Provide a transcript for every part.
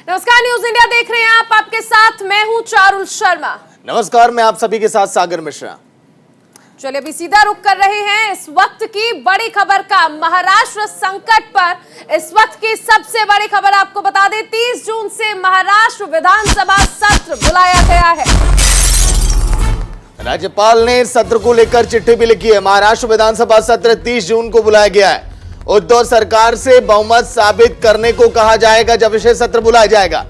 नमस्कार, news India देख रहे हैं आप। आपके साथ मैं हूं चारुल शर्मा। नमस्कार, मैं आप सभी के साथ सागर मिश्रा। चलिए अभी सीधा रुख कर रहे हैं इस वक्त की बड़ी खबर का। महाराष्ट्र संकट पर इस वक्त की सबसे बड़ी खबर आपको बता दें, 30 जून से महाराष्ट्र विधानसभा सत्र बुलाया गया है। राज्यपाल ने सत्र को लेकर चिट्ठी भी लिखी है। महाराष्ट्र विधानसभा सत्र 30 जून को बुलाया गया है। उद्धव सरकार से बहुमत साबित करने को कहा जाएगा जब विशेष सत्र बुलाया जाएगा।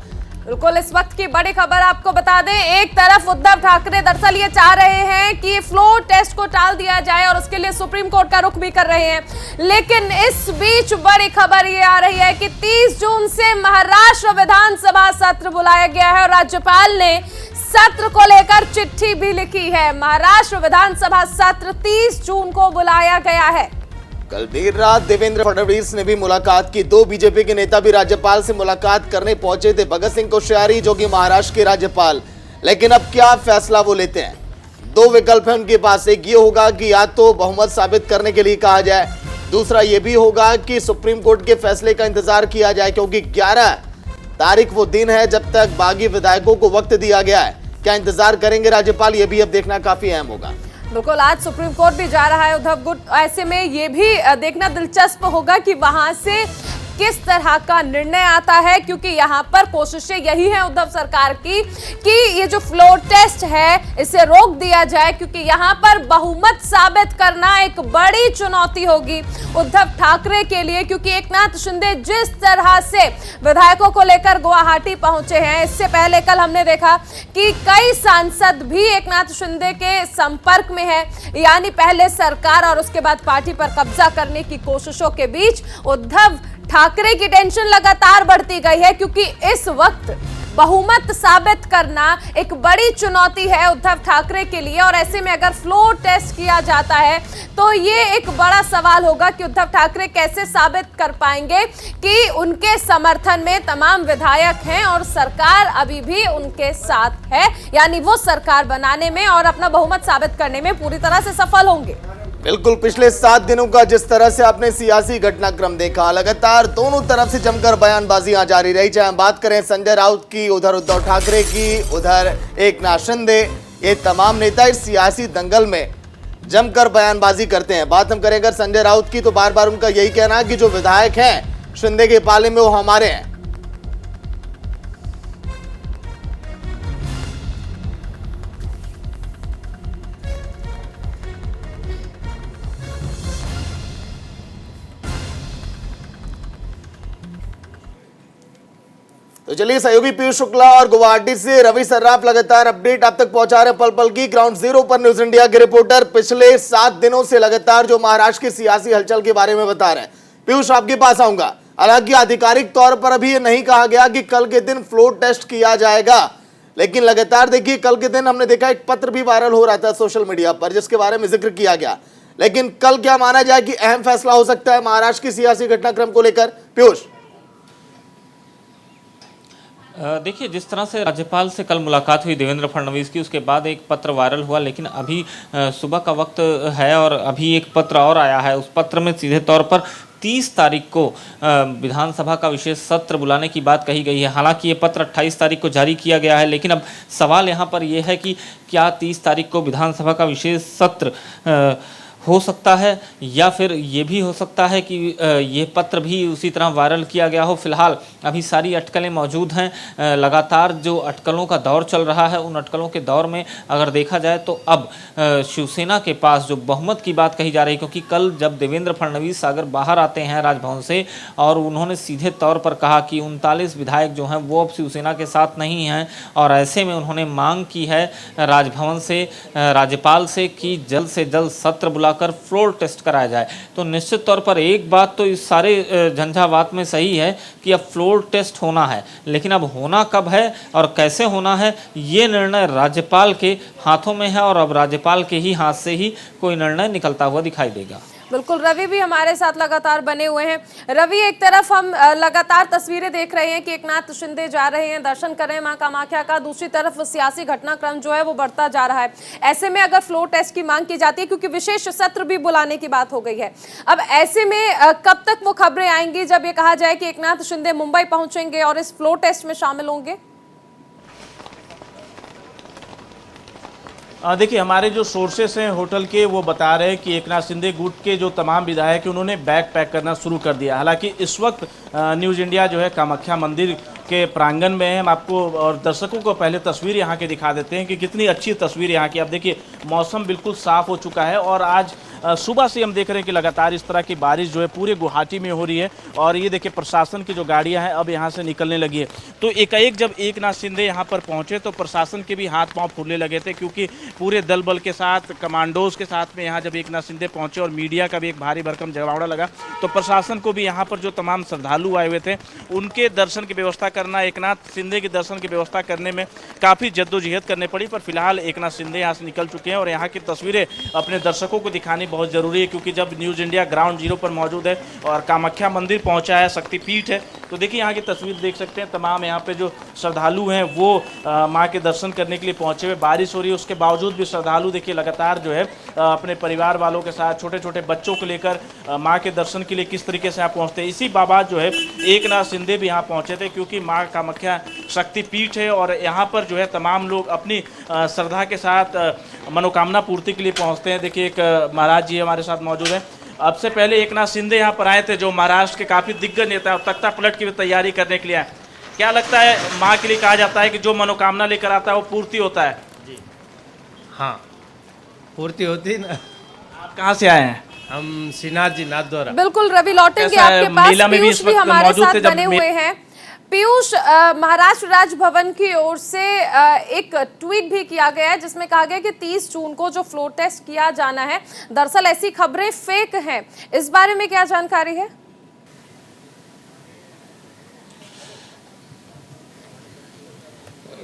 बिल्कुल, इस वक्त की बड़ी खबर आपको बता दें, एक तरफ उद्धव ठाकरे दरअसल ये चाह रहे हैं कि फ्लोर टेस्ट को टाल दिया जाए और उसके लिए सुप्रीम कोर्ट का रुख भी कर रहे हैं, लेकिन इस बीच बड़ी खबर ये आ रही है कि 30 जून से महाराष्ट्र विधानसभा सत्र बुलाया गया है और राज्यपाल ने सत्र को लेकर चिट्ठी भी लिखी है। महाराष्ट्र विधानसभा सत्र 30 जून को बुलाया गया है। कल देर रात देवेंद्र फडणवीस ने भी मुलाकात की। दो बीजेपी के नेता भी राज्यपाल से मुलाकात करने पहुंचे थे। भगत सिंह कोश्यारी जो कि महाराष्ट्र के राज्यपाल, लेकिन अब क्या फैसला वो लेते हैं? दो विकल्प हैं उनके पास। एक ये होगा कि या तो बहुमत साबित करने के लिए कहा जाए, दूसरा ये भी होगा कि सुप्रीम कोर्ट के फैसले का इंतजार किया जाए, क्योंकि 11 तारीख वो दिन है जब तक बागी विधायकों को वक्त दिया गया है। क्या इंतजार करेंगे राज्यपाल, ये भी अब देखना काफी अहम होगा। बिल्कुल, आज सुप्रीम कोर्ट भी जा रहा है उद्धव गुट। ऐसे में ये भी देखना दिलचस्प होगा कि वहां से किस तरह का निर्णय आता है, क्योंकि यहाँ पर कोशिशें यही है उद्धव सरकार की कि ये जो फ्लोर टेस्ट है इसे रोक दिया जाए, क्योंकि यहाँ पर बहुमत साबित करना एक बड़ी चुनौती होगी उद्धव ठाकरे के लिए, क्योंकि एकनाथ शिंदे जिस तरह से विधायकों को लेकर गुवाहाटी पहुंचे हैं, इससे पहले कल हमने देखा कि कई सांसद भी एकनाथ शिंदे के संपर्क में है। यानी पहले सरकार और उसके बाद पार्टी पर कब्जा करने की कोशिशों के बीच उद्धव ठाकरे की टेंशन लगातार बढ़ती गई है, क्योंकि इस वक्त बहुमत साबित करना एक बड़ी चुनौती है उद्धव ठाकरे के लिए। और ऐसे में अगर फ्लोर टेस्ट किया जाता है तो ये एक बड़ा सवाल होगा कि उद्धव ठाकरे कैसे साबित कर पाएंगे कि उनके समर्थन में तमाम विधायक हैं और सरकार अभी भी उनके साथ है, यानी वो सरकार बनाने में और अपना बहुमत साबित करने में पूरी तरह से सफल होंगे। बिल्कुल, पिछले 7 दिनों का जिस तरह से आपने सियासी घटनाक्रम देखा, लगातार दोनों तरफ से जमकर बयानबाजियां जारी रही। चाहे हम बात करें संजय राउत की, उधर उद्धव ठाकरे की, उधर एकनाथ शिंदे, ये तमाम नेता इस सियासी दंगल में जमकर बयानबाजी करते हैं। बात हम करें अगर संजय राउत की, तो बार बार उनका यही कहना है कि जो विधायक हैं शिंदे के पाले में वो हमारे हैं। तो चलिए, सहयोगी पीयूष शुक्ला और गुवाहाटी से रवि सर्राफ लगातार अपडेट आप तक पहुंचा रहे हैं पल पल की। ग्राउंड जीरो पर न्यूज इंडिया के रिपोर्टर पिछले 7 दिनों से लगातार जो महाराष्ट्र की सियासी हलचल के बारे में बता रहे हैं। पीयूष, आपके पास आऊंगा। हालांकि आधिकारिक तौर पर अभी ये नहीं कहा गया कि कल के दिन फ्लोर टेस्ट किया जाएगा, लेकिन लगातार देखिए कल के दिन हमने देखा एक पत्र भी वायरल हो रहा था सोशल मीडिया पर जिसके बारे में जिक्र किया गया। लेकिन कल क्या माना जाए कि अहम फैसला हो सकता है महाराष्ट्र की सियासी घटनाक्रम को लेकर? पीयूष, देखिए, जिस तरह से राज्यपाल से कल मुलाकात हुई देवेंद्र फडणवीस की, उसके बाद एक पत्र वायरल हुआ, लेकिन अभी सुबह का वक्त है और अभी एक पत्र और आया है। उस पत्र में सीधे तौर पर 30 तारीख को विधानसभा का विशेष सत्र बुलाने की बात कही गई है। हालांकि ये पत्र 28 तारीख को जारी किया गया है, लेकिन अब सवाल यहाँ पर यह है कि क्या 30 तारीख को विधानसभा का विशेष सत्र हो सकता है, या फिर ये भी हो सकता है कि ये पत्र भी उसी तरह वायरल किया गया हो। फिलहाल अभी सारी अटकलें मौजूद हैं। लगातार जो अटकलों का दौर चल रहा है, उन अटकलों के दौर में अगर देखा जाए तो अब शिवसेना के पास जो बहुमत की बात कही जा रही है, क्योंकि कल जब देवेंद्र फडणवीस अगर बाहर आते हैं राजभवन से और उन्होंने सीधे तौर पर कहा कि 39 विधायक जो हैं वो अब शिवसेना के साथ नहीं हैं, और ऐसे में उन्होंने मांग की है राजभवन से, राज्यपाल से कि जल्द से जल्द सत्र बुलाकर फ्लोर टेस्ट कराया जाए। तो निश्चित तौर पर एक बात तो इस सारे झंझावात में सही है कि अब फ्लोर टेस्ट होना है, लेकिन अब होना कब है और कैसे होना है ये निर्णय राज्यपाल के हाथों में है, और अब राज्यपाल के ही हाथ से ही कोई निर्णय निकलता हुआ दिखाई देगा। बिल्कुल, रवि भी हमारे साथ लगातार बने हुए हैं। रवि, एक तरफ हम लगातार तस्वीरें देख रहे हैं कि एकनाथ शिंदे जा रहे हैं, दर्शन कर रहे हैं मां कामाख्या का, दूसरी तरफ सियासी घटनाक्रम जो है वो बढ़ता जा रहा है। ऐसे में अगर फ्लोर टेस्ट की मांग की जाती है, क्योंकि विशेष सत्र भी बुलाने की बात हो गई है, अब ऐसे में कब तक वो खबरें आएंगी जब ये कहा जाए कि एकनाथ शिंदे मुंबई पहुंचेंगे और इस फ्लोर टेस्ट में शामिल होंगे? देखिए, हमारे जो सोर्सेस हैं होटल के, वो बता रहे हैं कि एकनाथ शिंदे गुट के जो तमाम विधायक हैं उन्होंने बैग पैक करना शुरू कर दिया। हालांकि इस वक्त न्यूज़ इंडिया जो है कामाख्या मंदिर के प्रांगण में है। हम आपको और दर्शकों को पहले तस्वीर यहाँ की दिखा देते हैं कि कितनी अच्छी तस्वीर यहाँ की। आप देखिए, मौसम बिल्कुल साफ़ हो चुका है और आज सुबह से हम देख रहे हैं कि लगातार इस तरह की बारिश जो है पूरे गुवाहाटी में हो रही है। और ये देखिए, प्रशासन की जो गाड़ियां हैं अब यहाँ से निकलने लगी है। तो एकाएक जब एकनाथ शिंदे यहाँ पर पहुँचे तो प्रशासन के भी हाथ पांव फूलने लगे थे, क्योंकि पूरे दल बल के साथ, कमांडोज के साथ में यहाँ जब एकनाथ शिंदे पहुँचे और मीडिया का भी एक भारी भरकम जमावड़ा लगा, तो प्रशासन को भी यहाँ पर जो तमाम श्रद्धालु आए हुए थे उनके दर्शन की व्यवस्था करना, एकनाथ शिंदे के दर्शन की व्यवस्था करने में काफ़ी जद्दोजहद करनी पड़ी। पर फिलहाल एकनाथ शिंदे यहाँ से निकल चुके हैं और यहाँ की तस्वीरें अपने दर्शकों को दिखानी बहुत ज़रूरी है, क्योंकि जब न्यूज़ इंडिया ग्राउंड जीरो पर मौजूद है और कामाख्या मंदिर पहुंचा है, शक्तिपीठ है, तो देखिए यहाँ की तस्वीर देख सकते हैं। तमाम यहाँ पे जो श्रद्धालु हैं वो माँ के दर्शन करने के लिए पहुंचे हुए। बारिश हो रही है, उसके बावजूद भी श्रद्धालु देखिए लगातार जो है अपने परिवार वालों के साथ, छोटे छोटे बच्चों को लेकर माँ के दर्शन के लिए किस तरीके से यहाँ पहुँचते हैं। इसी बाबत जो है एकनाथ शिंदे भी यहाँ पहुँचे थे, क्योंकि माँ कामाख्या शक्तिपीठ है और यहाँ पर जो है तमाम लोग अपनी श्रद्धा के साथ मनोकामना पूर्ति के लिए पहुँचते हैं। देखिए, एक महाराज जी हमारे साथ मौजूद है। अब से पहले एकनाथ शिंदे यहाँ पर आए थे, जो महाराष्ट्र के काफ़ी दिग्गज नेता है, तख्ता पलट की भी तैयारी करने के लिए आए। क्या लगता है, माँ के लिए कहा जाता है कि जो मनोकामना लेकर आता है वो पूर्ति होता है? जी हाँ, पूर्ति होती है ना। आप कहाँ से आए हैं? हम श्रीनाथ जी नाथ द्वारा। बिल्कुल रवि, लौटेंगे कैसा है? आपके पास। मेला में भी पीयूष इस भी वक्त हमारे मौजूद साथ थे जब बने हुए हैं। पीयूष, महाराष्ट्र राजभवन की ओर से एक ट्वीट भी किया गया है जिसमें कहा गया कि 30 जून को जो फ्लोर टेस्ट किया जाना है, दरअसल ऐसी खबरें फेक हैं। इस बारे में क्या जानकारी है?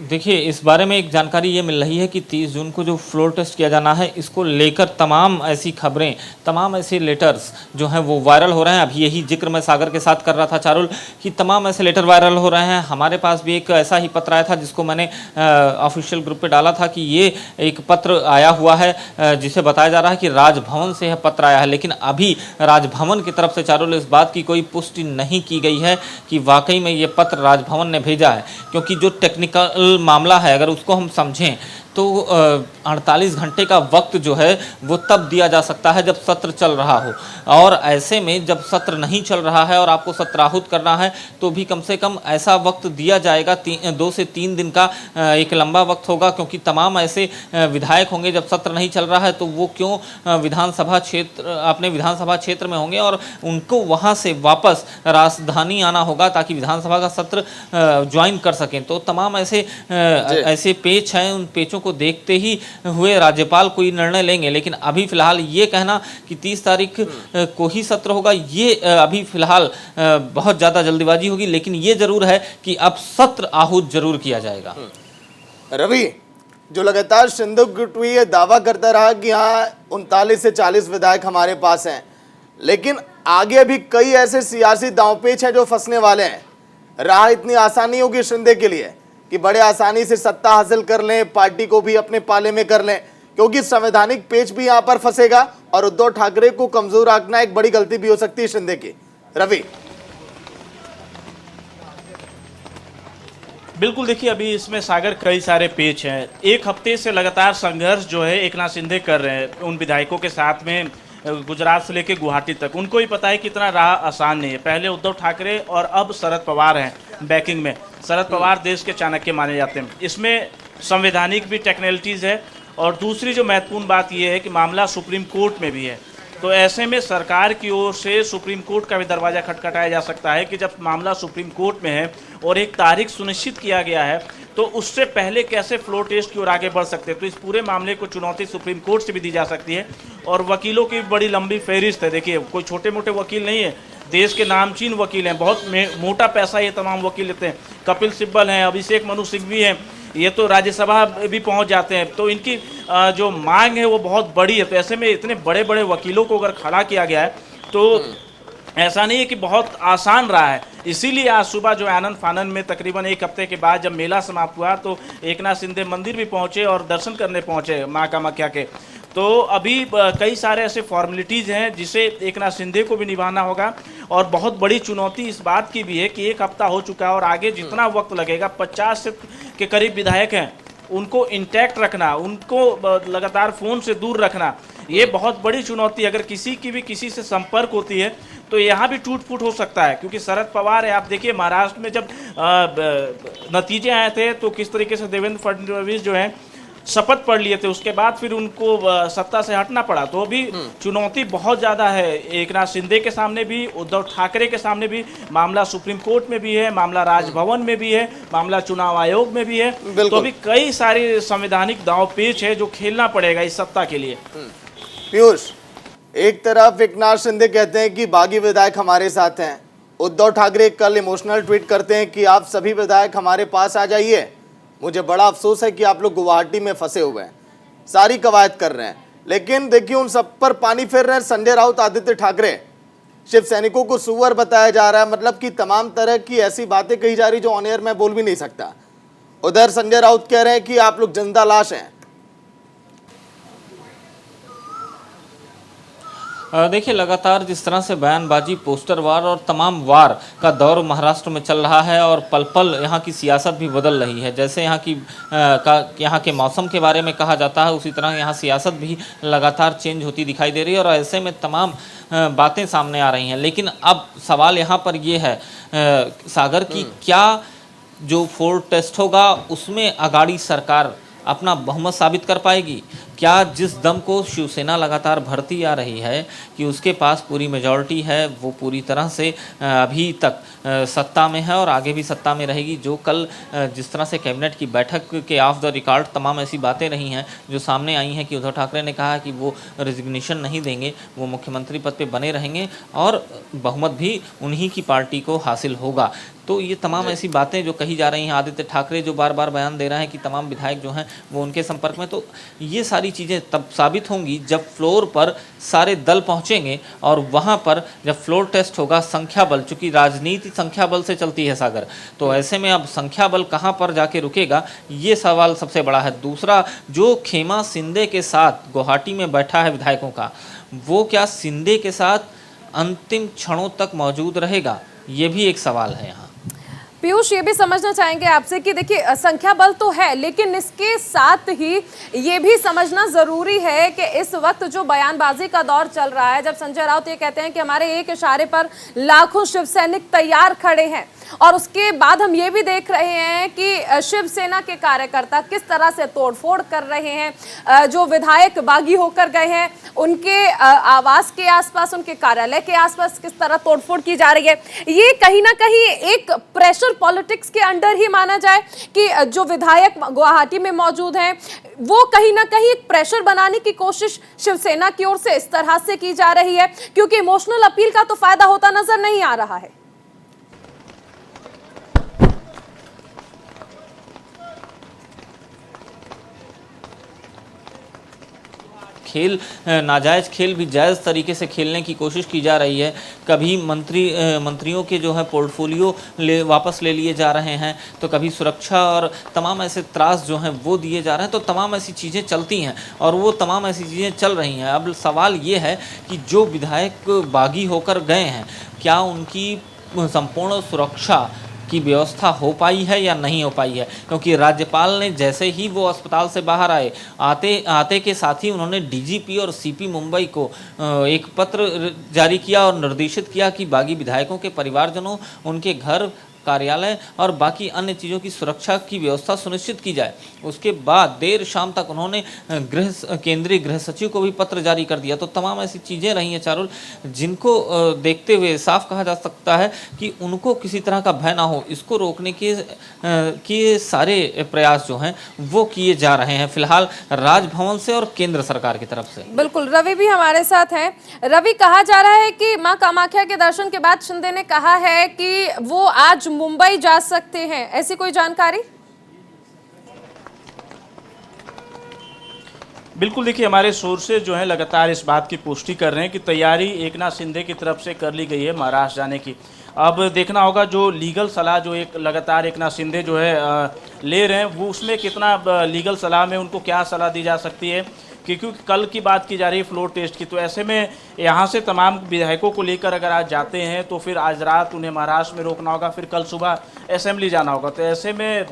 देखिए, इस बारे में एक जानकारी ये मिल रही है कि 30 जून को जो फ्लोर टेस्ट किया जाना है, इसको लेकर तमाम ऐसी खबरें, तमाम ऐसे लेटर्स जो हैं वो वायरल हो रहे हैं। अभी यही जिक्र मैं सागर के साथ कर रहा था चारुल, कि तमाम ऐसे लेटर वायरल हो रहे हैं। हमारे पास भी एक ऐसा ही पत्र आया था जिसको मैंने ऑफिशियल ग्रुप पे डाला था कि ये एक पत्र आया हुआ है जिसे बताया जा रहा है कि राजभवन से यह पत्र आया है। लेकिन अभी राजभवन की तरफ से चारुल इस बात की कोई पुष्टि नहीं की गई है कि वाकई में ये पत्र राजभवन ने भेजा है, क्योंकि जो टेक्निकल मामला है अगर उसको हम समझें तो 48 घंटे का वक्त जो है वो तब दिया जा सकता है जब सत्र चल रहा हो, और ऐसे में जब सत्र नहीं चल रहा है और आपको सत्राहुत करना है तो भी कम से कम ऐसा वक्त दिया जाएगा। 2 से 3 दिन का एक लंबा वक्त होगा, क्योंकि तमाम ऐसे विधायक होंगे जब सत्र नहीं चल रहा है तो वो क्यों विधानसभा क्षेत्र, अपने विधानसभा क्षेत्र में होंगे और उनको वहाँ से वापस राजधानी आना होगा ताकि विधानसभा का सत्र ज्वाइन कर सकें। तो तमाम ऐसे पेच हैं, उन पेचों को देखते ही हुए राज्यपाल कोई निर्णय लेंगे। लेकिन अभी फिलहाल ये कहना कि 30 तारीख को ही सत्र होगा, ये अभी फिलहाल बहुत ज़्यादा जल्दीबाजी होगी। लेकिन ये जरूर है कि अब सत्र आहूत जरूर किया जाएगा। रवि, जो लगातार शिंदे गुट ये दावा करता रहा कि हाँ 39 से 40 विधायक हमारे पास हैं, लेकिन आगे भी कई ऐसे सियासी दांवपेच हैं जो फंसने वाले हैं। राह इतनी आसानी होगी शिंदे के लिए कि बड़े आसानी से सत्ता हासिल कर लें, पार्टी को भी अपने पाले में कर लें, क्योंकि संवैधानिक पेच भी यहां पर फंसेगा और उद्धव ठाकरे को कमजोर आंकना एक बड़ी गलती भी हो सकती है शिंदे की। रवि, बिल्कुल, देखिए अभी इसमें सागर कई सारे पेच हैं। एक हफ्ते से लगातार संघर्ष जो है एकनाथ शिंदे कर रहे हैं उन विधायकों के साथ में, गुजरात से लेकर गुवाहाटी तक। उनको ही पता है कि इतना राह आसान नहीं है। पहले उद्धव ठाकरे और अब शरद पवार हैं बैकिंग में। शरद पवार देश के चाणक्य माने जाते हैं। इसमें संवैधानिक भी टेक्निकलिटीज़ है और दूसरी जो महत्वपूर्ण बात यह है कि मामला सुप्रीम कोर्ट में भी है। तो ऐसे में सरकार की ओर से सुप्रीम कोर्ट का भी दरवाज़ा खटखटाया जा सकता है कि जब मामला सुप्रीम कोर्ट में है और एक तारीख सुनिश्चित किया गया है तो उससे पहले कैसे फ्लोर टेस्ट की ओर आगे बढ़ सकते हैं। तो इस पूरे मामले को चुनौती सुप्रीम कोर्ट से भी दी जा सकती है और वकीलों की बड़ी लंबी फहरिस्त है। देखिए, कोई छोटे मोटे वकील नहीं है, देश के नामचीन वकील हैं, बहुत मोटा पैसा ये तमाम वकील लेते हैं। कपिल सिब्बल हैं, अभिषेक मनु सिंघवी हैं, ये तो राज्यसभा भी पहुंच जाते हैं। तो इनकी जो मांग है वो बहुत बड़ी है। तो ऐसे में इतने बड़े बड़े वकीलों को अगर खड़ा किया गया है तो ऐसा नहीं है कि बहुत आसान रहा है। इसीलिए आज सुबह जो आनंद फानन में तकरीबन एक हफ्ते के बाद जब मेला समाप्त हुआ तो एकनाथ शिंदे मंदिर भी पहुंचे और दर्शन करने पहुंचे माँ कामाख्या के। तो अभी कई सारे ऐसे फॉर्मेलिटीज़ हैं जिसे एकनाथ शिंदे को भी निभाना होगा। और बहुत बड़ी चुनौती इस बात की भी है कि एक हफ्ता हो चुका है और आगे जितना वक्त लगेगा, 50 के करीब विधायक हैं, उनको इंटैक्ट रखना, उनको लगातार फ़ोन से दूर रखना, ये बहुत बड़ी चुनौती। अगर किसी की भी किसी से संपर्क होती है तो यहाँ भी टूट फूट हो सकता है। क्योंकि शरद पवार है, आप देखिए महाराष्ट्र में जब नतीजे आए थे तो किस तरीके से देवेंद्र फडणवीस जो हैं शपथ पढ़ लिए थे, उसके बाद फिर उनको सत्ता से हटना पड़ा। तो अभी चुनौती बहुत ज़्यादा है एकनाथ शिंदे के सामने भी, उद्धव ठाकरे के सामने भी। मामला सुप्रीम कोर्ट में भी है, मामला राजभवन में भी है, मामला चुनाव आयोग में भी है। तो अभी कई सारे संवैधानिक दांव पेच है जो खेलना पड़ेगा इस सत्ता के लिए। पीयूष, एक तरफ एकनाथ शिंदे कहते हैं कि बागी विधायक हमारे साथ हैं, उद्धव ठाकरे कल इमोशनल ट्वीट करते हैं कि आप सभी विधायक हमारे पास आ जाइए, मुझे बड़ा अफसोस है कि आप लोग गुवाहाटी में फंसे हुए हैं, सारी कवायद कर रहे हैं। लेकिन देखिए उन सब पर पानी फेर रहे हैं संजय राउत, आदित्य ठाकरे। शिव सैनिकों को सुअर बताया जा रहा है, मतलब कि तमाम तरह की ऐसी बातें कही जा रही जो ऑन एयर में बोल भी नहीं सकता। उधर संजय राउत कह रहे हैं कि आप लोग जिंदा लाश हैं। देखिए लगातार जिस तरह से बयानबाजी, पोस्टर वार और तमाम वार का दौर महाराष्ट्र में चल रहा है और पल पल यहाँ की सियासत भी बदल रही है। जैसे यहाँ के मौसम के बारे में कहा जाता है, उसी तरह यहाँ सियासत भी लगातार चेंज होती दिखाई दे रही है और ऐसे में तमाम बातें सामने आ रही हैं। लेकिन अब सवाल यहाँ पर ये है सागर की, क्या जो फ्लोर टेस्ट होगा उसमें अगाड़ी सरकार अपना बहुमत साबित कर पाएगी? क्या जिस दम को शिवसेना लगातार भरती आ रही है कि उसके पास पूरी मेजॉरिटी है, वो पूरी तरह से अभी तक सत्ता में है और आगे भी सत्ता में रहेगी? जो कल जिस तरह से कैबिनेट की बैठक के ऑफ द रिकॉर्ड तमाम ऐसी बातें रही हैं जो सामने आई हैं कि उद्धव ठाकरे ने कहा कि वो रिजिग्नेशन नहीं देंगे, वो मुख्यमंत्री पद पे बने रहेंगे और बहुमत भी उन्हीं की पार्टी को हासिल होगा। तो ये तमाम ऐसी बातें जो कही जा रही हैं, आदित्य ठाकरे जो बार बार बयान दे रहे हैं कि तमाम विधायक जो हैं वो उनके संपर्क में, तो ये सारी चीज़ें तब साबित होंगी जब फ्लोर पर सारे दल पहुंचेंगे और वहां पर जब फ्लोर टेस्ट होगा संख्या बल, चूंकि राजनीति संख्या बल से चलती है सागर, तो ऐसे में अब संख्या बल कहां पर जाके रुकेगा, ये सवाल सबसे बड़ा है। दूसरा, जो खेमा शिंदे के साथ गुवाहाटी में बैठा है विधायकों का, वो क्या शिंदे के साथ अंतिम क्षणों तक मौजूद रहेगा, ये भी एक सवाल है यहाँ। पीयूष, ये भी समझना चाहेंगे आपसे कि देखिए संख्या बल तो है, लेकिन इसके साथ ही ये भी समझना जरूरी है कि इस वक्त जो बयानबाजी का दौर चल रहा है, जब संजय राउत ये कहते हैं कि हमारे एक इशारे पर लाखों शिव सैनिक तैयार खड़े हैं, और उसके बाद हम ये भी देख रहे हैं कि शिवसेना के कार्यकर्ता किस तरह से तोड़फोड़ कर रहे हैं, जो विधायक बागी होकर गए हैं उनके आवास के आसपास, उनके कार्यालय के आसपास किस तरह तोड़फोड़ की जा रही है। ये कहीं ना कहीं एक प्रेशर पॉलिटिक्स के अंडर ही माना जाए कि जो विधायक गुवाहाटी में मौजूद हैं वो कहीं ना कहीं एक प्रेशर बनाने की कोशिश शिवसेना की ओर से इस तरह से की जा रही है, क्योंकि इमोशनल अपील का तो फायदा होता नजर नहीं आ रहा है। खेल, नाजायज़ खेल भी जायज़ तरीके से खेलने की कोशिश की जा रही है। कभी मंत्रियों के जो है पोर्टफोलियो वापस ले लिए जा रहे हैं, तो कभी सुरक्षा और तमाम ऐसे त्रास जो हैं वो दिए जा रहे हैं। तो तमाम ऐसी चीज़ें चलती हैं और वो तमाम ऐसी चीज़ें चल रही हैं। अब सवाल ये है कि जो विधायक बागी होकर गए हैं, क्या उनकी संपूर्ण सुरक्षा की व्यवस्था हो पाई है या नहीं हो पाई है? क्योंकि राज्यपाल ने जैसे ही वो अस्पताल से बाहर आते के साथ ही उन्होंने डीजीपी और सीपी मुंबई को एक पत्र जारी किया और निर्देशित किया कि बागी विधायकों के परिवारजनों, उनके घर, कार्यालय और बाकी अन्य चीज़ों की सुरक्षा की व्यवस्था सुनिश्चित की जाए। उसके बाद देर शाम तक उन्होंने केंद्रीय गृह सचिव को भी पत्र जारी कर दिया। तो तमाम ऐसी चीज़ें रही हैं चारुल, जिनको देखते हुए साफ कहा जा सकता है कि उनको किसी तरह का भय ना हो, इसको रोकने के सारे प्रयास जो हैं वो किए जा रहे हैं फिलहाल राजभवन से और केंद्र सरकार की तरफ से। बिल्कुल, रवि भी हमारे साथ हैं। रवि, कहा जा रहा है कि मां कामाख्या के दर्शन के बाद शिंदे ने कहा है कि वो आज मुंबई जा सकते हैं, ऐसी कोई जानकारी? बिल्कुल, देखिए हमारे सोर्सेज जो हैं लगातार इस बात की पुष्टि कर रहे हैं कि तैयारी एकनाथ शिंदे की तरफ से कर ली गई है महाराष्ट्र जाने की। अब देखना होगा जो लीगल सलाह जो एक लगातार एकनाथ शिंदे जो है ले रहे हैं, वो उसमें कितना लीगल सलाह में उनको क्या सलाह दी जा सकती है, क्योंकि कल की बात की जा रही है फ्लोर टेस्ट की। तो ऐसे में यहाँ से तमाम विधायकों को लेकर अगर आज जाते हैं तो फिर आज रात उन्हें महाराष्ट्र में रोकना होगा, फिर कल सुबह असेंबली जाना होगा। तो ऐसे में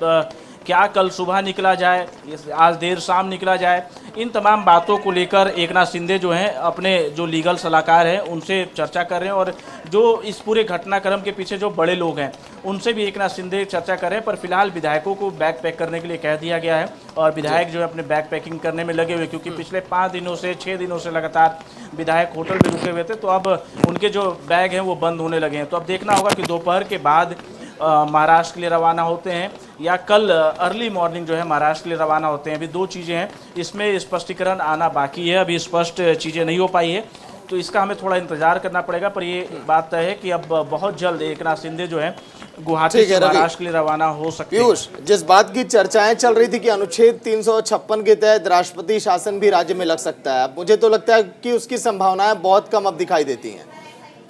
क्या कल सुबह निकला जाए, आज देर शाम निकला जाए, इन तमाम बातों को लेकर एकनाथ शिंदे जो हैं अपने जो लीगल सलाहकार हैं उनसे चर्चा कर रहे हैं, और जो इस पूरे घटनाक्रम के पीछे जो बड़े लोग हैं उनसे भी एकनाथ शिंदे चर्चा कर रहे हैं। पर फिलहाल विधायकों को बैग पैक करने के लिए कह दिया गया है और विधायक जो है अपने बैग पैकिंग करने में लगे हुए, क्योंकि पिछले 5 दिनों से 6 दिनों से लगातार विधायक होटल में रुके हुए थे। तो अब उनके जो बैग हैं वो बंद होने लगे हैं। तो अब देखना होगा कि दोपहर के बाद महाराष्ट्र के लिए रवाना होते हैं या कल अर्ली मॉर्निंग जो है महाराष्ट्र के लिए रवाना होते हैं। अभी 2 चीज़ें हैं, इसमें स्पष्टीकरण आना बाकी है, अभी स्पष्ट चीज़ें नहीं हो पाई है, तो इसका हमें थोड़ा इंतजार करना पड़ेगा। पर ये बात तय है कि अब बहुत जल्द एकनाथ शिंदे जो है गुवाहाटी से महाराष्ट्र के लिए रवाना हो सकते हैं। पीयूष, जिस बात की चर्चाएं चल रही थी कि अनुच्छेद 356 के तहत राष्ट्रपति शासन भी राज्य में लग सकता है, अब मुझे तो लगता है कि उसकी संभावनाएं बहुत कम अब दिखाई देती हैं।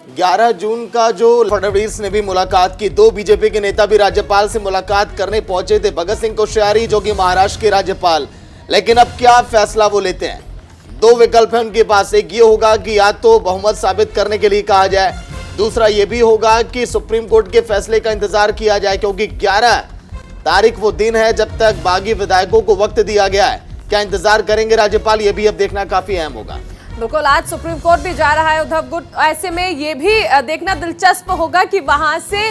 11 जून का जो फडणवीस ने भी मुलाकात की, 2 बीजेपी के नेता भी राज्यपाल से मुलाकात करने पहुंचे थे, भगत सिंह कोश्यारी जो कि महाराष्ट्र के राज्यपाल। लेकिन अब क्या फैसला वो लेते हैं? 2 विकल्प हैं उनके पास। एक ये होगा कि या तो बहुमत साबित करने के लिए कहा जाए, दूसरा ये भी होगा कि सुप्रीम कोर्ट के फैसले का इंतजार किया जाए, क्योंकि 11 तारीख वो दिन है जब तक बागी विधायकों को वक्त दिया गया है। क्या इंतजार करेंगे राज्यपाल, ये भी अब देखना काफी अहम होगा। बिल्कुल, आज सुप्रीम कोर्ट भी जा रहा है उद्धव गुट, ऐसे में ये भी देखना दिलचस्प होगा कि वहां से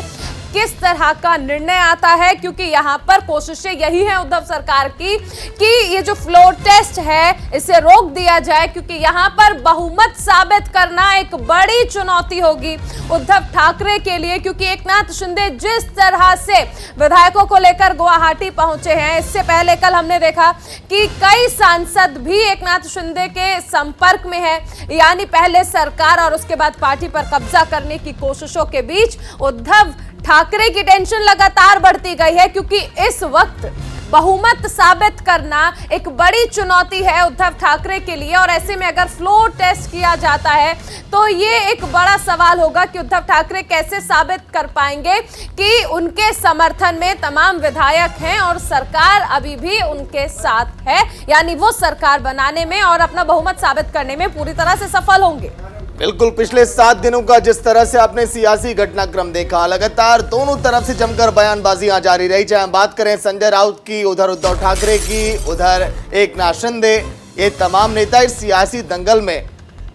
किस तरह का निर्णय आता है, क्योंकि यहाँ पर कोशिशें यही है उद्धव सरकार की कि ये जो फ्लोर टेस्ट है इसे रोक दिया जाए, क्योंकि यहाँ पर बहुमत साबित करना एक बड़ी चुनौती होगी उद्धव ठाकरे के लिए। क्योंकि एकनाथ शिंदे जिस तरह से विधायकों को लेकर गुवाहाटी पहुंचे हैं, इससे पहले कल हमने देखा कि कई सांसद भी एकनाथ शिंदे के संपर्क में है, यानी पहले सरकार और उसके बाद पार्टी पर कब्जा करने की कोशिशों के बीच उद्धव ठाकरे की टेंशन लगातार बढ़ती गई है, क्योंकि इस वक्त बहुमत साबित करना एक बड़ी चुनौती है उद्धव ठाकरे के लिए। और ऐसे में अगर फ्लोर टेस्ट किया जाता है तो ये एक बड़ा सवाल होगा कि उद्धव ठाकरे कैसे साबित कर पाएंगे कि उनके समर्थन में तमाम विधायक हैं और सरकार अभी भी उनके साथ है, यानी वो सरकार बनाने में और अपना बहुमत साबित करने में पूरी तरह से सफल होंगे। बिल्कुल, पिछले 7 दिनों का जिस तरह से आपने सियासी घटनाक्रम देखा, लगातार दोनों तरफ से जमकर बयानबाजियां जारी रही, चाहे हम बात करें संजय राउत की, उधर उद्धव ठाकरे की, उधर एकनाथ शिंदे, ये तमाम नेता इस सियासी दंगल में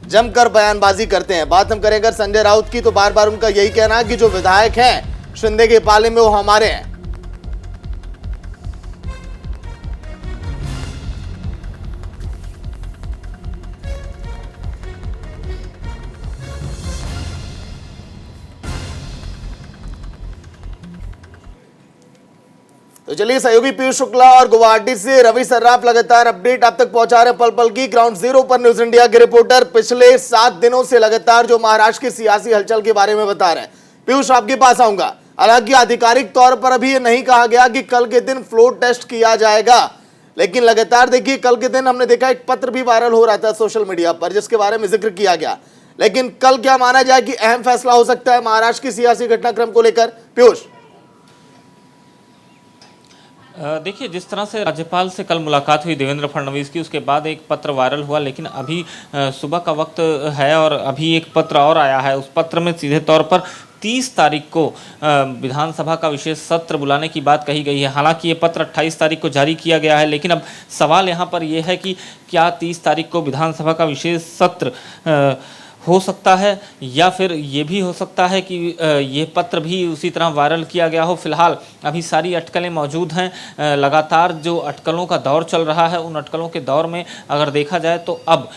जमकर बयानबाजी करते हैं। बात हम करें अगर संजय राउत की, तो बार बार उनका यही कहना है कि जो विधायक हैं शिंदे के पाले में वो हमारे हैं। तो चलिए, सहयोगी पीयूष शुक्ला और गुवाहाटी से रवि सर्राफ लगातार अपडेट आप तक पहुंचा रहे हैं पल पल की। ग्राउंड जीरो पर न्यूज इंडिया के रिपोर्टर पिछले 7 दिनों से लगातार जो महाराष्ट्र की सियासी हलचल के बारे में बता रहे हैं। पीयूष, आपके पास आऊंगा। हालांकि आधिकारिक तौर पर अभी ये नहीं कहा गया कि कल के दिन फ्लोर टेस्ट किया जाएगा, लेकिन लगातार देखिए कल के दिन हमने देखा एक पत्र भी वायरल हो रहा था सोशल मीडिया पर जिसके बारे में जिक्र किया गया। लेकिन कल क्या माना जाए कि अहम फैसला हो सकता है महाराष्ट्र की सियासी घटनाक्रम को लेकर? पीयूष, देखिए, जिस तरह से राज्यपाल से कल मुलाकात हुई देवेंद्र फडणवीस की, उसके बाद एक पत्र वायरल हुआ, लेकिन अभी सुबह का वक्त है और अभी एक पत्र और आया है। उस पत्र में सीधे तौर पर 30 तारीख को विधानसभा का विशेष सत्र बुलाने की बात कही गई है। हालांकि ये पत्र 28 तारीख को जारी किया गया है, लेकिन अब सवाल यहाँ पर यह है कि क्या 30 तारीख को विधानसभा का विशेष सत्र हो सकता है, या फिर ये भी हो सकता है कि ये पत्र भी उसी तरह वायरल किया गया हो। फिलहाल अभी सारी अटकलें मौजूद हैं। लगातार जो अटकलों का दौर चल रहा है, उन अटकलों के दौर में अगर देखा जाए तो अब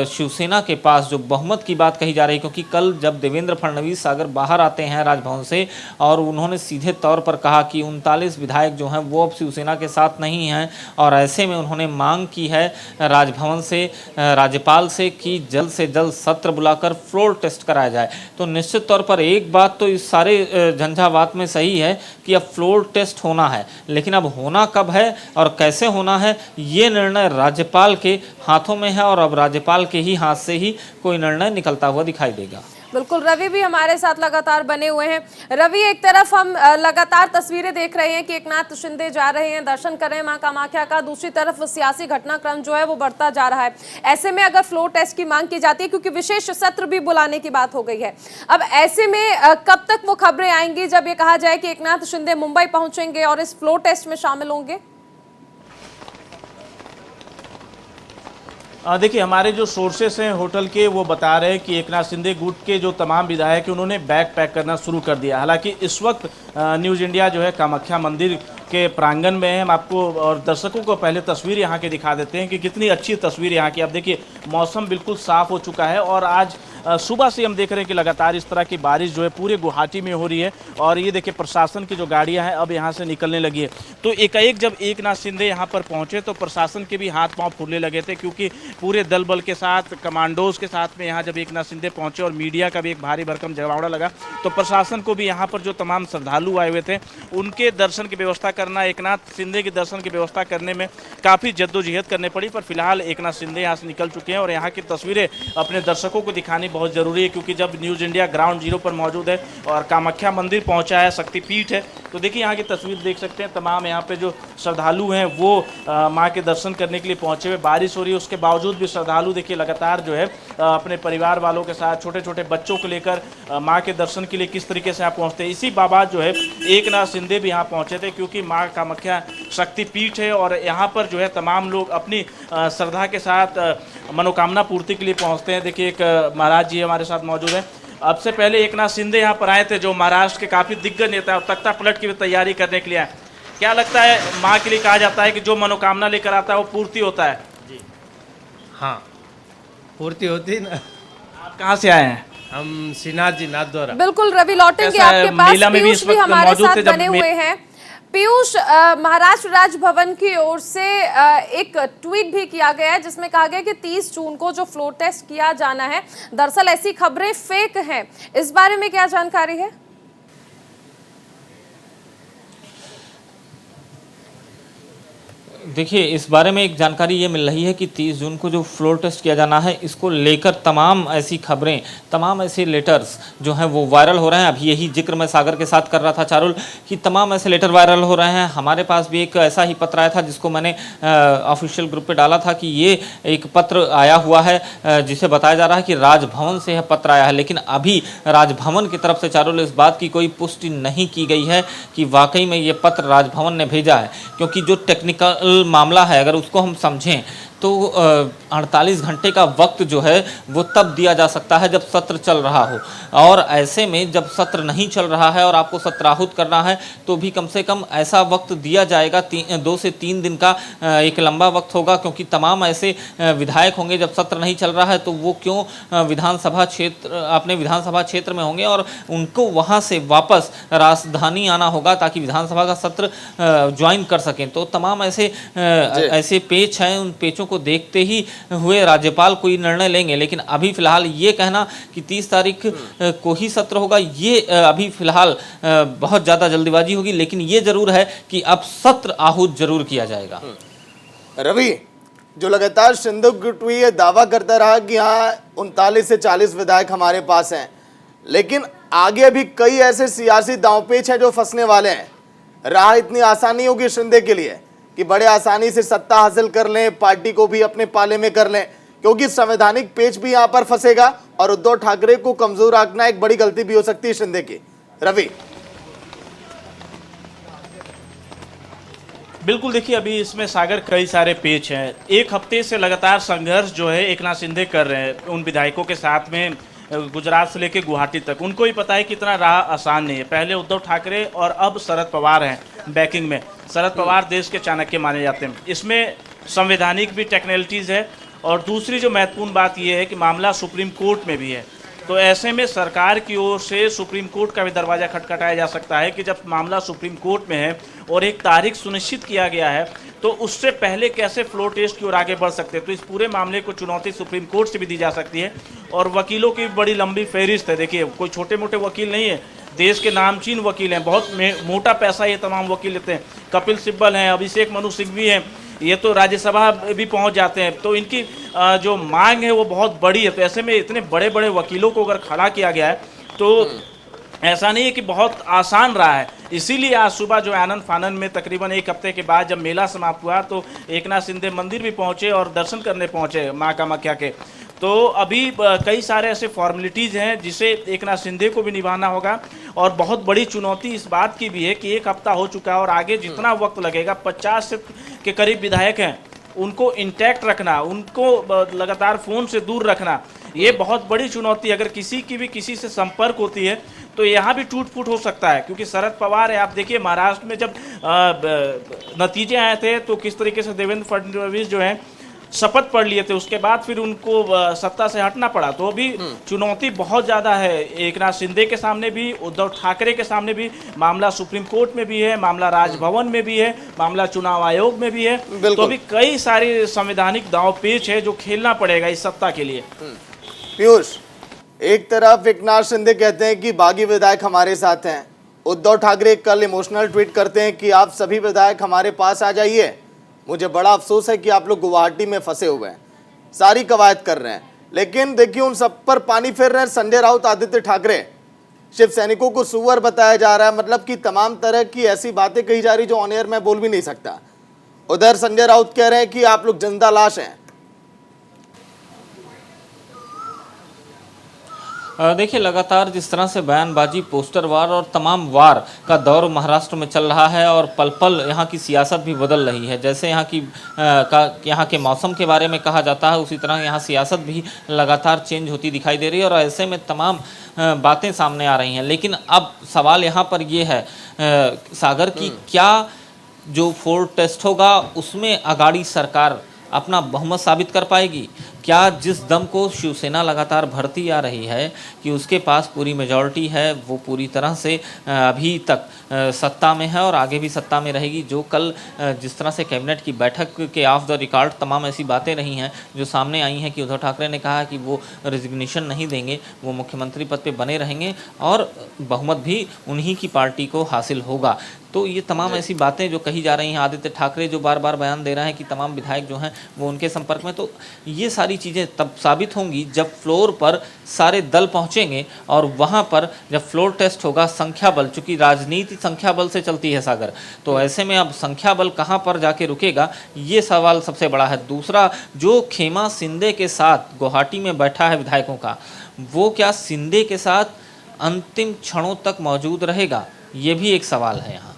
शिवसेना के पास जो बहुमत की बात कही जा रही है, क्योंकि कल जब देवेंद्र फडणवीस अगर बाहर आते हैं राजभवन से और उन्होंने सीधे तौर पर कहा कि 39 विधायक जो हैं वो अब शिवसेना के साथ नहीं हैं, और ऐसे में उन्होंने मांग की है राजभवन से, राज्यपाल से कि जल्द से जल्द सत्र बुला बुलाकर फ्लोर टेस्ट कराया जाए। तो निश्चित तौर पर एक बात तो इस सारे झंझावात में सही है कि अब फ्लोर टेस्ट होना है, लेकिन अब होना कब है और कैसे होना है ये निर्णय राज्यपाल के हाथों में है और अब राज्यपाल के ही हाथ से ही कोई निर्णय निकलता हुआ दिखाई देगा। बिल्कुल, रवि भी हमारे साथ लगातार बने हुए हैं। रवि, एक तरफ हम लगातार तस्वीरें देख रहे हैं कि एकनाथ शिंदे जा रहे हैं, दर्शन कर रहे हैं मां कामाख्या का, दूसरी तरफ सियासी घटनाक्रम जो है वो बढ़ता जा रहा है। ऐसे में अगर फ्लोर टेस्ट की मांग की जाती है, क्योंकि विशेष सत्र भी बुलाने की बात हो गई है, अब ऐसे में कब तक वो खबरें आएंगी जब ये कहा जाए कि एकनाथ शिंदे मुंबई पहुंचेंगे और इस फ्लोर टेस्ट में शामिल होंगे? देखिए, हमारे जो सोर्सेस हैं होटल के वो बता रहे हैं कि एकनाथ शिंदे गुट के जो तमाम विधायक हैं उन्होंने बैग पैक करना शुरू कर दिया। हालांकि इस वक्त न्यूज़ इंडिया जो है कामाख्या मंदिर के प्रांगण में है। हम आपको और दर्शकों को पहले तस्वीर यहाँ की दिखा देते हैं कि कितनी अच्छी तस्वीर यहाँ की। आप देखिए, मौसम बिल्कुल साफ़ हो चुका है और आज सुबह से हम देख रहे हैं कि लगातार इस तरह की बारिश जो है पूरे गुवाहाटी में हो रही है। और ये देखिए, प्रशासन की जो गाड़ियां हैं अब यहाँ से निकलने लगी है। तो एकाएक जब एकनाथ शिंदे यहाँ पर पहुँचे तो प्रशासन के भी हाथ पांव फूलने लगे थे, क्योंकि पूरे दल बल के साथ, कमांडोज के साथ में यहाँ जब एकनाथ शिंदे पहुँचे और मीडिया का भी एक भारी भरकम जमावड़ा लगा, तो प्रशासन को भी यहाँ पर जो तमाम श्रद्धालु आए हुए थे उनके दर्शन की व्यवस्था करना, एकनाथ शिंदे के दर्शन की व्यवस्था करने में काफ़ी जद्दोजहद करनी पड़ी। पर फिलहाल एकनाथ शिंदे यहाँ से निकल चुके हैं और यहाँ की तस्वीरें अपने दर्शकों को दिखानी बहुत ज़रूरी है, क्योंकि जब न्यूज़ इंडिया ग्राउंड जीरो पर मौजूद है और कामाख्या मंदिर पहुंचा है, शक्तिपीठ है, तो देखिए यहाँ की तस्वीर देख सकते हैं। तमाम यहाँ पे जो श्रद्धालु हैं वो माँ के दर्शन करने के लिए पहुंचे हुए। बारिश हो रही है, उसके बावजूद भी श्रद्धालु देखिए लगातार जो है अपने परिवार वालों के साथ, छोटे छोटे बच्चों को लेकर माँ के दर्शन के लिए किस तरीके से यहाँ पहुँचते हैं। इसी बाबत जो है एकनाथ शिंदे भी यहाँ पहुँचे थे, क्योंकि माँ कामाख्या शक्तिपीठ है और यहाँ पर जो है तमाम लोग अपनी श्रद्धा के साथ मनोकामना पूर्ति के लिए पहुँचते हैं। देखिए, एक महाराज जी हमारे साथ मौजूद है। अब से पहले एकनाथ शिंदे यहाँ पर आए थे, जो महाराष्ट्र के काफ़ी दिग्गज नेता है, तख्ता पलट की भी तैयारी करने के लिए आए। क्या लगता है, माँ के लिए कहा जाता है कि जो मनोकामना लेकर आता है वो पूर्ति होता है? जी हाँ, पूर्ति होती है ना। आप कहाँ से आए हैं? हम श्रीनाथ जी नाथद्वारा। बिल्कुल रवि, लौटेंगे कैसा है? आपके पास। मीला में भी पीयूष इस भी वक्त हमारे मौजूद साथ थे जब बने हुए हैं। पीयूष, महाराष्ट्र राजभवन की ओर से एक ट्वीट भी किया गया है जिसमें कहा गया कि 30 जून को जो फ्लोर टेस्ट किया जाना है, दरअसल ऐसी खबरें फेक हैं। इस बारे में क्या जानकारी है? देखिए, इस बारे में एक जानकारी ये मिल रही है कि 30 जून को जो फ्लोर टेस्ट किया जाना है, इसको लेकर तमाम ऐसी खबरें, तमाम ऐसे लेटर्स जो हैं वो वायरल हो रहे हैं। अभी यही जिक्र मैं सागर के साथ कर रहा था चारुल, कि तमाम ऐसे लेटर वायरल हो रहे हैं। हमारे पास भी एक ऐसा ही पत्र आया था जिसको मैंने ऑफिशियल ग्रुप पे डाला था कि ये एक पत्र आया हुआ है जिसे बताया जा रहा है कि राजभवन से यह पत्र आया है। लेकिन अभी राजभवन की तरफ से चारुल इस बात की कोई पुष्टि नहीं की गई है कि वाकई में ये पत्र राजभवन ने भेजा है, क्योंकि जो टेक्निकल मामला है अगर उसको हम समझें तो 48 घंटे का वक्त जो है वो तब दिया जा सकता है जब सत्र चल रहा हो, और ऐसे में जब सत्र नहीं चल रहा है और आपको सत्राहुत करना है तो भी कम से कम ऐसा वक्त दिया जाएगा। 2 से 3 दिन का एक लंबा वक्त होगा, क्योंकि तमाम ऐसे विधायक होंगे जब सत्र नहीं चल रहा है तो वो क्यों विधानसभा क्षेत्र, अपने विधानसभा क्षेत्र में होंगे और उनको वहाँ से वापस राजधानी आना होगा ताकि विधानसभा का सत्र ज्वाइन कर सकें। तो तमाम ऐसे पेच हैं, उन पेचों को देखते ही हुए राज्यपाल कोई निर्णय लेंगे। लेकिन अभी फिलहाल ये कहना कि 30 तारीख को ही सत्र होगा, ये अभी फिलहाल बहुत ज़्यादा जल्दीबाजी होगी। लेकिन ये जरूर है कि अब सत्र आहूत जरूर किया जाएगा। रवि, जो लगातार शिंदे गुट ये दावा करता रहा कि हाँ 39 से 40 विधायक हमारे पास हैं, लेकिन आगे भी कई ऐसे सियासी दांवपेच हैं जो फंसने वाले हैं। राह इतनी आसानी होगी शिंदे के लिए कि बड़े आसानी से सत्ता हासिल कर लें, पार्टी को भी अपने पाले में कर लें, क्योंकि संवैधानिक पेच भी यहां पर फंसेगा और उद्धव ठाकरे को कमजोर आंकना एक बड़ी गलती भी हो सकती है शिंदे की। रवि, बिल्कुल, देखिए अभी इसमें सागर कई सारे पेच हैं। एक हफ्ते से लगातार संघर्ष जो है एकनाथ शिंदे कर रहे हैं उन विधायकों के साथ में, गुजरात से लेकर गुवाहाटी तक। उनको ही पता है कि इतना राह आसान नहीं है। पहले उद्धव ठाकरे और अब शरद पवार हैं बैकिंग में। शरद पवार देश के चाणक्य माने जाते हैं। इसमें संवैधानिक भी टेक्निकलिटीज़ है और दूसरी जो महत्वपूर्ण बात यह है कि मामला सुप्रीम कोर्ट में भी है। तो ऐसे में सरकार की ओर से सुप्रीम कोर्ट का भी दरवाज़ा खटखटाया जा सकता है कि जब मामला सुप्रीम कोर्ट में है और एक तारीख सुनिश्चित किया गया है तो उससे पहले कैसे फ्लोर टेस्ट की ओर आगे बढ़ सकते हैं। तो इस पूरे मामले को चुनौती सुप्रीम कोर्ट से भी दी जा सकती है। और वकीलों की बड़ी लंबी फहरिस्त है। देखिए, कोई छोटे मोटे वकील नहीं है, देश के नामचीन वकील हैं, बहुत मोटा पैसा ये तमाम वकील लेते हैं। कपिल सिब्बल हैं, अभिषेक मनु सिंघवी हैं, ये तो राज्यसभा भी पहुंच जाते हैं। तो इनकी जो मांग है वो बहुत बड़ी है। तो ऐसे में इतने बड़े बड़े वकीलों को अगर खड़ा किया गया है तो ऐसा नहीं है कि बहुत आसान रहा है। इसीलिए आज सुबह जो आनंद फानन में तकरीबन एक हफ्ते के बाद जब मेला समाप्त हुआ तो एकनाथ शिंदे मंदिर भी पहुंचे और दर्शन करने पहुंचे माँ कामाख्या के। तो अभी कई सारे ऐसे फॉर्मेलिटीज़ हैं जिसे एकनाथ शिंदे को भी निभाना होगा। और बहुत बड़ी चुनौती इस बात की भी है कि एक हफ्ता हो चुका है और आगे जितना वक्त लगेगा, 50 के करीब विधायक हैं, उनको इंटैक्ट रखना, उनको लगातार फ़ोन से दूर रखना, ये बहुत बड़ी चुनौती। अगर किसी की भी किसी से संपर्क होती है तो यहाँ भी टूट फूट हो सकता है। क्योंकि शरद पवार है, आप देखिए महाराष्ट्र में जब नतीजे आए थे तो किस तरीके से देवेंद्र फडणवीस जो हैं शपथ पढ़ लिए थे, उसके बाद फिर उनको सत्ता से हटना पड़ा। तो अभी चुनौती बहुत ज़्यादा है एकनाथ शिंदे के सामने भी, उद्धव ठाकरे के सामने भी। मामला सुप्रीम कोर्ट में भी है, मामला राजभवन में भी है, मामला चुनाव आयोग में भी है। तो अभी कई सारे संवैधानिक दांव पेच है जो खेलना पड़ेगा इस सत्ता के लिए। पीयूष, एक तरफ एकनाथ शिंदे कहते हैं कि बागी विधायक हमारे साथ हैं, उद्धव ठाकरे कल इमोशनल ट्वीट करते हैं कि आप सभी विधायक हमारे पास आ जाइए, मुझे बड़ा अफसोस है कि आप लोग गुवाहाटी में फंसे हुए हैं, सारी कवायद कर रहे हैं। लेकिन देखिए उन सब पर पानी फेर रहे हैं संजय राउत, आदित्य ठाकरे। शिव सैनिकों को सुअर बताया जा रहा है, मतलब कि तमाम तरह की ऐसी बातें कही जा रही जो ऑन एयर में बोल भी नहीं सकता। उधर संजय राउत कह रहे हैं कि आप लोग जिंदा लाश हैं। देखिए, लगातार जिस तरह से बयानबाजी, पोस्टर वार और तमाम वार का दौर महाराष्ट्र में चल रहा है और पल पल यहाँ की सियासत भी बदल रही है। जैसे यहाँ के मौसम के बारे में कहा जाता है, उसी तरह यहाँ सियासत भी लगातार चेंज होती दिखाई दे रही है और ऐसे में तमाम बातें सामने आ रही हैं। लेकिन अब सवाल यहाँ पर ये है सागर की, क्या जो फ्लोर टेस्ट होगा उसमें अगाड़ी सरकार अपना बहुमत साबित कर पाएगी? क्या जिस दम को शिवसेना लगातार भरती आ रही है कि उसके पास पूरी मेजॉरिटी है, वो पूरी तरह से अभी तक सत्ता में है और आगे भी सत्ता में रहेगी? जो कल जिस तरह से कैबिनेट की बैठक के ऑफ द रिकॉर्ड तमाम ऐसी बातें रही हैं जो सामने आई हैं कि उद्धव ठाकरे ने कहा कि वो रिजिग्नेशन नहीं देंगे, वो मुख्यमंत्री पद पे बने रहेंगे और बहुमत भी उन्हीं की पार्टी को हासिल होगा। तो ये तमाम ऐसी बातें जो कही जा रही हैं, आदित्य ठाकरे जो बार बार बयान दे रहे हैं कि तमाम विधायक जो हैं वो उनके संपर्क में, तो ये सारी चीज़ें तब साबित होंगी जब फ्लोर पर सारे दल पहुंचेंगे और वहां पर जब फ्लोर टेस्ट होगा संख्या बल, चूंकि राजनीति संख्या बल से चलती है सागर, तो ऐसे में अब संख्या बल कहां पर जाके रुकेगा, ये सवाल सबसे बड़ा है। दूसरा, जो खेमा शिंदे के साथ गुवाहाटी में बैठा है विधायकों का, वो क्या शिंदे के साथ अंतिम क्षणों तक मौजूद रहेगा, ये भी एक सवाल है यहाँ।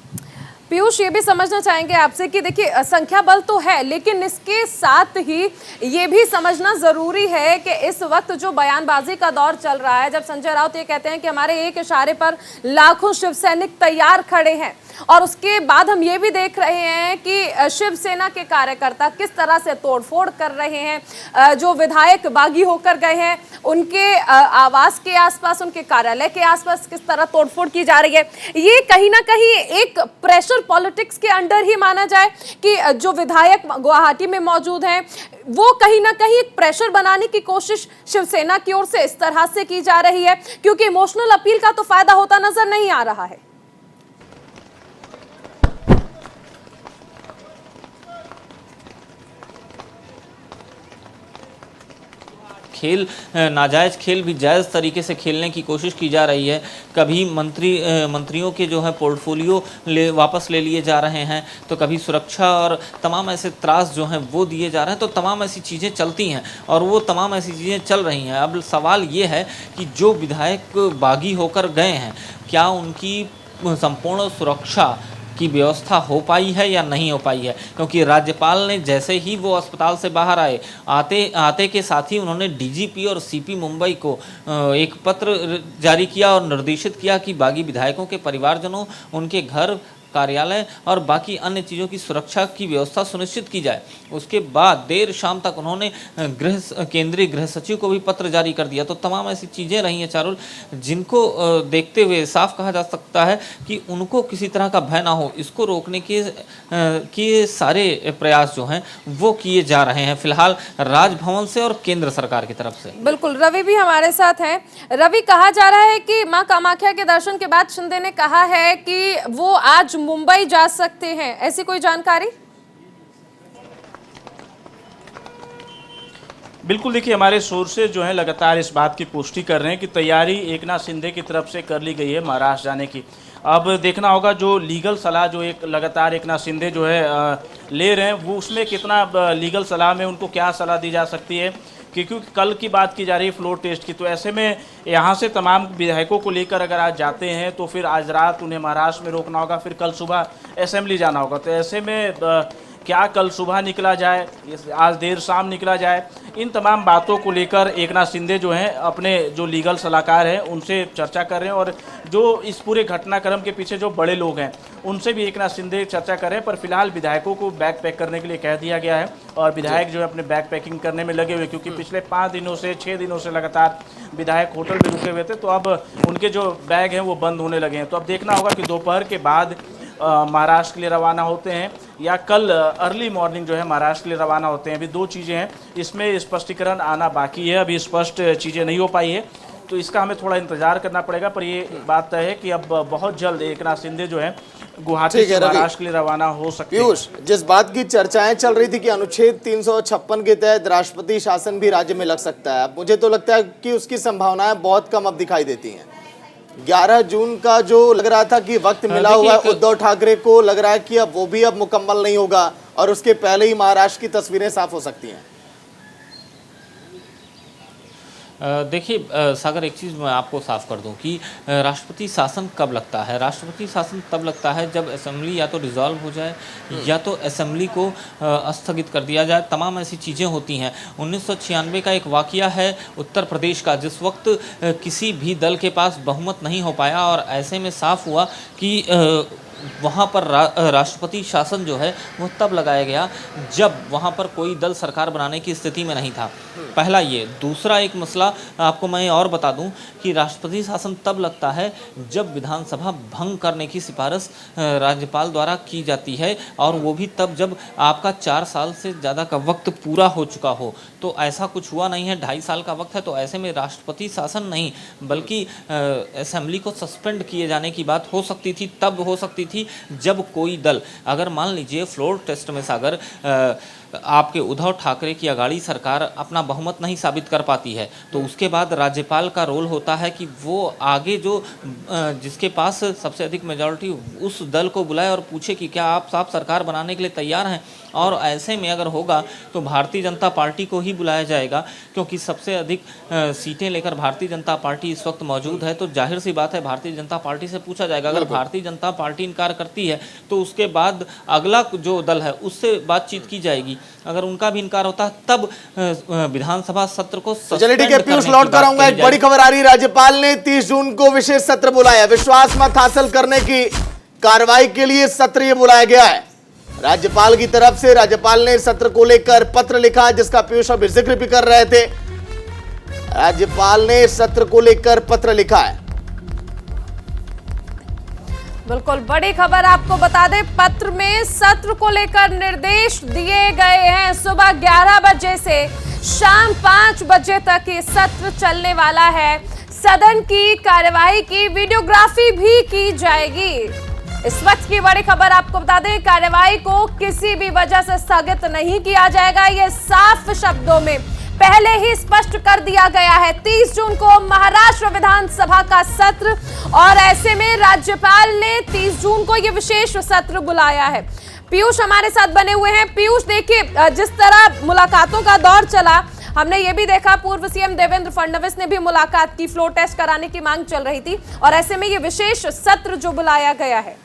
पीयूष, ये भी समझना चाहेंगे आपसे कि देखिए संख्या बल तो है, लेकिन इसके साथ ही ये भी समझना जरूरी है कि इस वक्त जो बयानबाजी का दौर चल रहा है, जब संजय राउत ये कहते हैं कि हमारे एक इशारे पर लाखों शिव सैनिक तैयार खड़े हैं, और उसके बाद हम ये भी देख रहे हैं कि शिवसेना के कार्यकर्ता किस तरह से तोड़फोड़ कर रहे हैं, जो विधायक बागी होकर गए हैं उनके आवास के आसपास, उनके कार्यालय के आसपास किस तरह तोड़फोड़ की जा रही है। ये कहीं ना कहीं एक प्रेशर पॉलिटिक्स के अंडर ही माना जाए कि जो विधायक गुवाहाटी में मौजूद हैं वो कहीं ना कहीं एक प्रेशर बनाने की कोशिश शिवसेना की ओर से इस तरह से की जा रही है, क्योंकि इमोशनल अपील का तो फायदा होता नजर नहीं आ रहा है। खेल, नाजायज़ खेल भी जायज़ तरीके से खेलने की कोशिश की जा रही है। कभी मंत्रियों के जो है पोर्टफोलियो वापस ले लिए जा रहे हैं, तो कभी सुरक्षा और तमाम ऐसे त्रास जो हैं वो दिए जा रहे हैं। तो तमाम ऐसी चीज़ें चलती हैं और वो तमाम ऐसी चीज़ें चल रही हैं। अब सवाल ये है कि जो विधायक बागी होकर गए हैं, क्या उनकी संपूर्ण सुरक्षा की व्यवस्था हो पाई है या नहीं हो पाई है? क्योंकि राज्यपाल ने जैसे ही वो अस्पताल से बाहर आते के साथ ही उन्होंने डीजीपी और सीपी मुंबई को एक पत्र जारी किया और निर्देशित किया कि बागी विधायकों के परिवारजनों, उनके घर कार्यालय और बाकी अन्य चीज़ों की सुरक्षा की व्यवस्था सुनिश्चित की जाए। उसके बाद देर शाम तक उन्होंने केंद्रीय गृह सचिव को भी पत्र जारी कर दिया। तो तमाम ऐसी चीज़ें रही हैं चारुल, जिनको देखते हुए साफ कहा जा सकता है कि उनको किसी तरह का भय ना हो, इसको रोकने के सारे प्रयास जो हैं वो किए जा रहे हैं फिलहाल राजभवन से और केंद्र सरकार की तरफ से। बिल्कुल, रवि भी हमारे साथ हैं। रवि, कहा जा रहा है कि मां कामाख्या के दर्शन के बाद शिंदे ने कहा है कि वो आज मुंबई जा सकते हैं, ऐसी कोई जानकारी? बिल्कुल, देखिए हमारे सोर्सेज जो हैं लगातार इस बात की पुष्टि कर रहे हैं कि तैयारी एकनाथ शिंदे की तरफ से कर ली गई है महाराष्ट्र जाने की। अब देखना होगा जो लीगल सलाह जो एक लगातार एकनाथ शिंदे जो है ले रहे हैं, वो उसमें कितना लीगल सलाह में उनको क्या सलाह दी जा सकती है, क्योंकि कल की बात की जा रही है फ्लोर टेस्ट की। तो ऐसे में यहाँ से तमाम विधायकों को लेकर अगर आज जाते हैं तो फिर आज रात उन्हें महाराष्ट्र में रोकना होगा, फिर कल सुबह असेंबली जाना होगा। तो ऐसे में क्या कल सुबह निकला जाए, आज देर शाम निकला जाए, इन तमाम बातों को लेकर एकनाथ शिंदे जो हैं अपने जो लीगल सलाहकार हैं उनसे चर्चा कर रहे हैं, और जो इस पूरे घटनाक्रम के पीछे जो बड़े लोग हैं उनसे भी एकनाथ शिंदे चर्चा कर रहे हैं। पर फिलहाल विधायकों को बैग पैक करने के लिए कह दिया गया है और विधायक जो है अपने बैग पैकिंग करने में लगे हुए, क्योंकि पिछले 5 दिनों से 6 दिनों से लगातार विधायक होटल में रुके हुए थे। तो अब उनके जो बैग हैं वो बंद होने लगे हैं। तो अब देखना होगा कि दोपहर के बाद महाराष्ट्र के लिए रवाना होते हैं या कल अर्ली मॉर्निंग जो है महाराष्ट्र के लिए रवाना होते हैं। अभी 2 चीज़ें हैं, इसमें स्पष्टीकरण आना बाकी है, अभी स्पष्ट चीज़ें नहीं हो पाई है, तो इसका हमें थोड़ा इंतजार करना पड़ेगा। पर ये बात तय है कि अब बहुत जल्द एकनाथ शिंदे जो है गुवाहाटी से महाराष्ट्र के लिए रवाना हो सकते हैं। पीयूष, जिस बात की चर्चाएं चल रही थी कि अनुच्छेद 356 के तहत राष्ट्रपति शासन भी राज्य में लग सकता है, अब मुझे तो लगता है कि उसकी संभावनाएं बहुत कम अब दिखाई देती हैं। 11 जून का जो लग रहा था कि वक्त मिला हुआ है उद्धव ठाकरे को, लग रहा है कि अब वो भी अब मुकम्मल नहीं होगा और उसके पहले ही महाराष्ट्र की तस्वीरें साफ हो सकती हैं। देखिए सागर, एक चीज़ मैं आपको साफ कर दूं कि राष्ट्रपति शासन कब लगता है। राष्ट्रपति शासन तब लगता है जब असेंबली या तो डिसॉल्व हो जाए या तो असेंबली को स्थगित कर दिया जाए। तमाम ऐसी चीज़ें होती हैं। 1996 का एक वाकया है उत्तर प्रदेश का, जिस वक्त किसी भी दल के पास बहुमत नहीं हो पाया और ऐसे में साफ हुआ कि वहाँ पर राष्ट्रपति शासन जो है वो तब लगाया गया जब वहाँ पर कोई दल सरकार बनाने की स्थिति में नहीं था। पहला ये। दूसरा एक मसला आपको मैं और बता दूं कि राष्ट्रपति शासन तब लगता है जब विधानसभा भंग करने की सिफारिश राज्यपाल द्वारा की जाती है, और वो भी तब जब आपका 4 साल से ज़्यादा का वक्त पूरा हो चुका हो। तो ऐसा कुछ हुआ नहीं है, 2.5 साल का वक्त है। तो ऐसे में राष्ट्रपति शासन नहीं बल्कि असेंबली को सस्पेंड किए जाने की बात हो सकती थी, तब हो सकती थी जब कोई दल, अगर मान लीजिए फ्लोर टेस्ट में सागर आपके उद्धव ठाकरे की अगाड़ी सरकार अपना बहुमत नहीं साबित कर पाती है, तो उसके बाद राज्यपाल का रोल होता है कि वो आगे जो जिसके पास सबसे अधिक मेजॉरिटी उस दल को बुलाए और पूछे कि क्या आप साफ सरकार बनाने के लिए तैयार हैं। और ऐसे में अगर होगा तो भारतीय जनता पार्टी को ही बुलाया जाएगा, क्योंकि सबसे अधिक सीटें लेकर भारतीय जनता पार्टी इस वक्त मौजूद है। तो जाहिर सी बात है भारतीय जनता पार्टी से पूछा जाएगा। अगर भारतीय जनता पार्टी इनकार करती है तो उसके बाद अगला जो दल है उससे बातचीत की जाएगी। अगर उनका भी इनकार होता है तब विधानसभा सत्र को चलिए ठीक है पीयूष, लौट कर आऊंगा। एक बड़ी खबर आ रही, राज्यपाल ने 30 जून को विशेष सत्र बुलाया। विश्वास मत हासिल करने की कार्रवाई के लिए सत्र ये बुलाया गया है। राज्यपाल की तरफ से राज्यपाल ने सत्र को लेकर पत्र लिखा, जिसका पीयूष अभी जिक्र भी कर रहे थे। राज्यपाल ने सत्र को लेकर पत्र लिखा है। बिल्कुल, बड़ी खबर आपको बता दें, पत्र में सत्र को लेकर निर्देश दिए गए हैं। सुबह 11 बजे से शाम 5 बजे तक ये सत्र चलने वाला है। सदन की कार्यवाही की वीडियोग्राफी भी की जाएगी। इस वक्त की बड़ी खबर आपको बता दें, कार्यवाही को किसी भी वजह से स्थगित नहीं किया जाएगा। ये साफ शब्दों में पहले ही स्पष्ट कर दिया गया है। 30 जून को महाराष्ट्र विधानसभा का सत्र, और ऐसे में राज्यपाल ने 30 जून को ये विशेष सत्र बुलाया है। पीयूष हमारे साथ बने हुए हैं। पीयूष, देखिए जिस तरह मुलाकातों का दौर चला, हमने ये भी देखा पूर्व सीएम देवेंद्र फडणवीस ने भी मुलाकात की, फ्लोर टेस्ट कराने की मांग चल रही थी, और ऐसे में ये विशेष सत्र जो बुलाया गया है।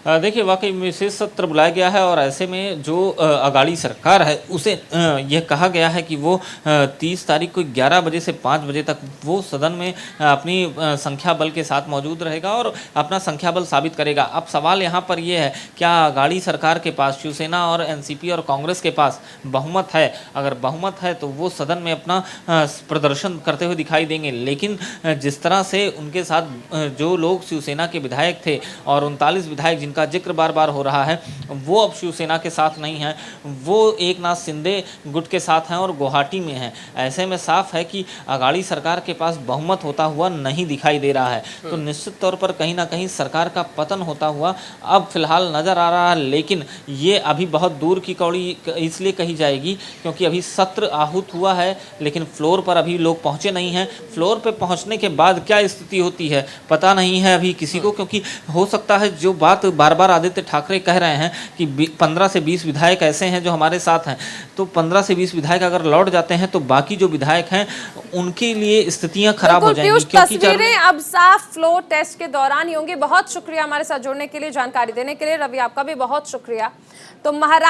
देखिए वाकई में विशेष सत्र बुलाया गया है और ऐसे में जो अगाड़ी सरकार है उसे यह कहा गया है कि वो 30 तारीख को 11 बजे से 5 बजे तक वो सदन में अपनी संख्या बल के साथ मौजूद रहेगा और अपना संख्या बल साबित करेगा। अब सवाल यहाँ पर यह है, क्या अगाड़ी सरकार के पास शिवसेना और एनसीपी और कांग्रेस के पास बहुमत है? अगर बहुमत है तो वो सदन में अपना प्रदर्शन करते हुए दिखाई देंगे, लेकिन जिस तरह से उनके साथ जो लोग शिवसेना के विधायक थे और 39 विधायक जिनका जिक्र बार बार हो रहा है वो अब शिवसेना के साथ नहीं हैं, वो एकनाथ शिंदे गुट के साथ हैं और गुवाहाटी में हैं। ऐसे में साफ है कि अगाड़ी सरकार के पास बहुमत होता हुआ नहीं दिखाई दे रहा है। तो निश्चित तौर पर कहीं ना कहीं सरकार का पतन होता हुआ अब फिलहाल नजर आ रहा है, लेकिन ये अभी बहुत दूर की कौड़ी इसलिए कही जाएगी क्योंकि अभी सत्र आहूत हुआ है लेकिन फ्लोर पर अभी लोग पहुंचे नहीं हैं। फ्लोर पर पहुंचने के बाद क्या स्थिति होती है पता नहीं है अभी किसी को, क्योंकि हो सकता है जो बात बार बार आदित्य ठाकरे कह रहे हैं कि 15 से 20 विधायक ऐसे हैं जो हमारे साथ हैं, तो 15 से 20 विधायक अगर लौट जाते हैं तो बाकी जो विधायक हैं उनके लिए स्थितियां खराब हो जाएंगी। क्योंकि तस्वीरें अब साफ फ्लोर टेस्ट के दौरान ही होंगी। बहुत शुक्रिया हमारे साथ जुड़ने के लिए, जानकारी देने के लिए। रवि आपका भी बहुत शुक्रिया। तो महाराष्ट्र